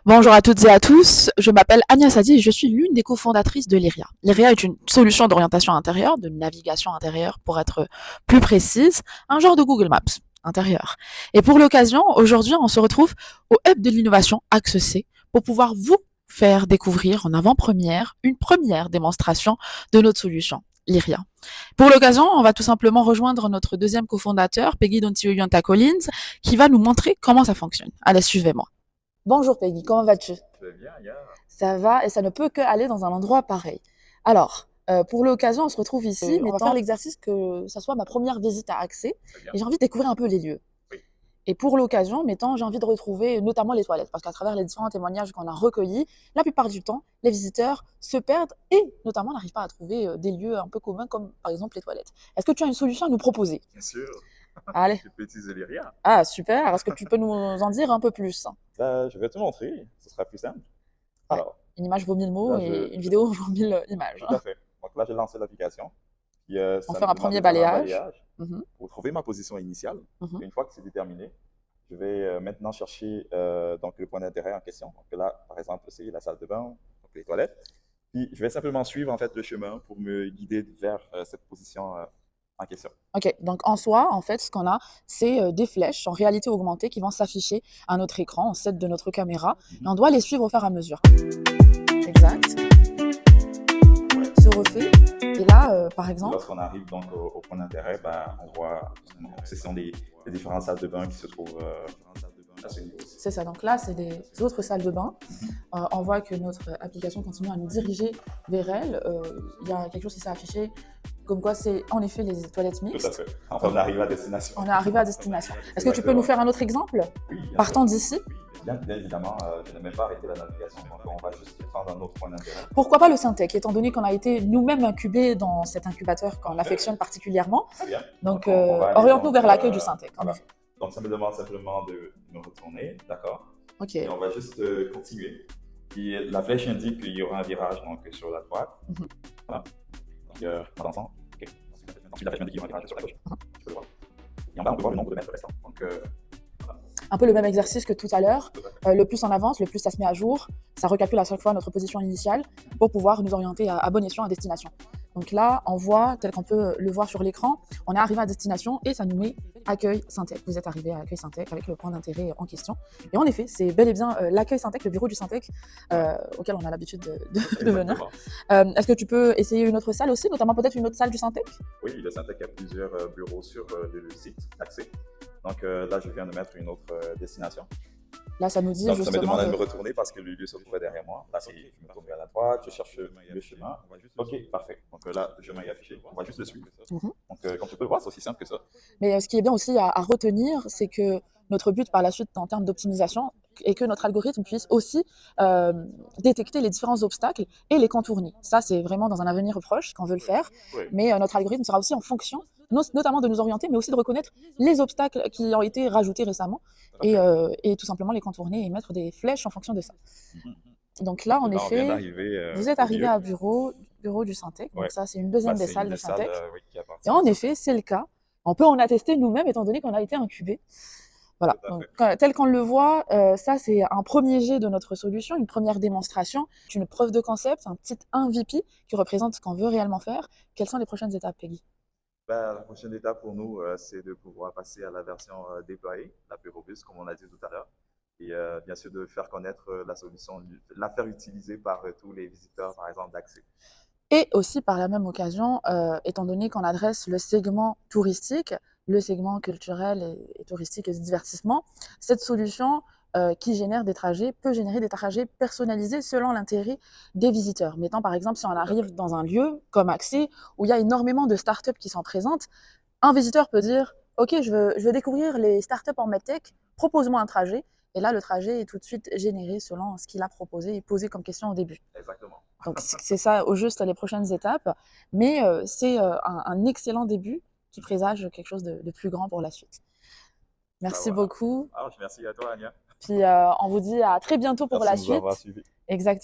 Bonjour à toutes et à tous, je m'appelle Agnès Sadi et je suis l'une des cofondatrices de Lyria. Lyria est une solution d'orientation intérieure, de navigation intérieure pour être plus précise, un genre de Google Maps intérieur. Et pour l'occasion, aujourd'hui, on se retrouve au Hub de l'innovation Axe C pour pouvoir vous faire découvrir en avant-première une première démonstration de notre solution, Lyria. Pour l'occasion, on va tout simplement rejoindre notre deuxième cofondateur, Peggy Dontio-Yonta Collins, qui va nous montrer comment ça fonctionne. Allez, suivez-moi. Bonjour Peggy, comment vas-tu? Je vais bien, Yann. Ça va et ça ne peut que aller dans un endroit pareil. Alors, pour l'occasion, on se retrouve ici, mais on va faire l'exercice que ça soit ma première visite à Accès Très bien. et j'ai envie de découvrir un peu les lieux. Oui. Et pour l'occasion, j'ai envie de retrouver notamment les toilettes, parce qu'à travers les différents témoignages qu'on a recueillis, la plupart du temps, les visiteurs se perdent et notamment n'arrivent pas à trouver des lieux un peu communs comme par exemple les toilettes. Est-ce que tu as une solution à nous proposer? Bien sûr. Allez. Je peux utiliser les riens. Ah, super. Est-ce que tu peux nous en dire un peu plus? Je vais te montrer. Ce sera plus simple. Ouais. Alors, Une image vaut 1000 mots là, et une vidéo vaut 1000 images. tout à fait. Donc là, j'ai lancé l'application. Puis, On ça fait me un demande premier de faire un balayage. balayage Mhm, pour trouver ma position initiale. mhm. Une fois que c'est déterminé, je vais maintenant chercher donc le point d'intérêt en question. Donc là, par exemple, c'est la salle de bain, donc les toilettes. Puis, je vais simplement suivre en fait le chemin pour me guider vers cette position en question. Ok, donc en soi, en fait, ce qu'on a, c'est des flèches en réalité augmentée qui vont s'afficher à notre écran, en set de notre caméra, et on doit les suivre au fur et à mesure. Exact. Se refait. Et là, par exemple, Lorsqu'on arrive donc au point d'intérêt, on voit ce sont les différentes salles de bain qui se trouvent à ce niveau aussi. c'est ça. Donc là, c'est des autres salles de bain. On voit que notre application continue à nous diriger vers elles. Il y a quelque chose qui s'est affiché, comme quoi c'est en effet les toilettes Tout à mixtes. fait. Enfin, on arrive à destination. On est arrivé à destination. Est-ce que tu peux nous faire un autre exemple? Oui, bien Partant sûr. d'ici. Bien évidemment, je n'ai même pas arrêté la navigation, donc on va juste prendre un autre point d'intérêt. Pourquoi pas le Syntec, étant donné qu'on a été nous-mêmes incubés dans cet incubateur qu'on affectionne particulièrement. Très bien. Donc, on va aller oriente-nous donc, vers l'accueil du Syntec, en voilà. effet. Donc, ça me demande simplement de me retourner, d'accord? Ok. Et on va juste continuer. Puis la flèche indique qu'il y aura un virage donc, sur la droite. Mhm. Voilà. Donc, en avançant, ok. Ensuite, la flèche indique qu'il y aura un virage sur la gauche. Tu peux le voir. Et en bas, on peut voir le nombre de mètres restants. Donc, Un peu le même exercice que tout à l'heure. Le plus on avance, le plus ça se met à jour. Ça recalcule à chaque fois notre position initiale pour pouvoir nous orienter à bon escient, à destination. Donc là, on voit, tel qu'on peut le voir sur l'écran, on est arrivé à destination et ça nous met accueil Syntec. Vous êtes arrivé à accueil Syntec avec le point d'intérêt en question. Et en effet, c'est bel et bien l'accueil Syntec, le bureau du Syntec auquel on a l'habitude de venir. Est-ce que tu peux essayer une autre salle aussi, notamment peut-être une autre salle du Syntec? Oui, le Syntec a plusieurs bureaux sur le site d'accès. Donc là, je viens de mettre une autre destination. Là, ça nous dit donc, ça me justement demande de me retourner parce que le lieu se trouvait derrière moi. Là, je me tourne vers la droite, je cherche le chemin. Ok, parfait. Donc là, le chemin est affiché. On va juste le suivre. Donc, comme tu peux le voir, c'est aussi simple que ça. Mais ce qui est bien aussi à retenir, c'est que notre but par la suite en termes d'optimisation est que notre algorithme puisse aussi détecter les différents obstacles et les contourner. Ça, c'est vraiment dans un avenir proche qu'on veut le faire. Oui. Mais notre algorithme sera aussi en fonction, notamment de nous orienter, mais aussi de reconnaître les obstacles qui ont été rajoutés récemment et tout simplement les contourner et mettre des flèches en fonction de ça. Donc là, en effet, vous êtes arrivé à bureau du Syntec. Donc ça, c'est une deuxième des salles de Syntec. Oui, et en effet, c'est le cas. On peut en attester nous-mêmes, étant donné qu'on a été incubés. Voilà. Donc, tel qu'on le voit, ça, c'est un premier jet de notre solution, une première démonstration, une preuve de concept, un petit MVP qui représente ce qu'on veut réellement faire. Quelles sont les prochaines étapes, Peggy? La prochaine étape pour nous, c'est de pouvoir passer à la version déployée, la plus robuste, comme on a dit tout à l'heure. Et bien sûr, de faire connaître la solution, la faire utiliser par tous les visiteurs, par exemple, d'accès. Et aussi, par la même occasion, étant donné qu'on adresse le segment touristique, le segment culturel et touristique et de divertissement, cette solution qui génère des trajets peut générer des trajets personnalisés selon l'intérêt des visiteurs. Mettons par exemple, si on arrive dans un lieu comme Accès, où il y a énormément de startups qui sont présentes, un visiteur peut dire « Ok, je veux découvrir les startups en medtech, propose-moi un trajet ». Et là, le trajet est tout de suite généré selon ce qu'il a proposé et posé comme question au début. Exactement. Donc c'est ça au juste les prochaines étapes, mais c'est un excellent début qui présage quelque chose de plus grand pour la suite. Merci beaucoup. Alors, merci à toi, Ania. Puis on vous dit à très bientôt pour Merci la de nous avoir suite. suivis. Exactement.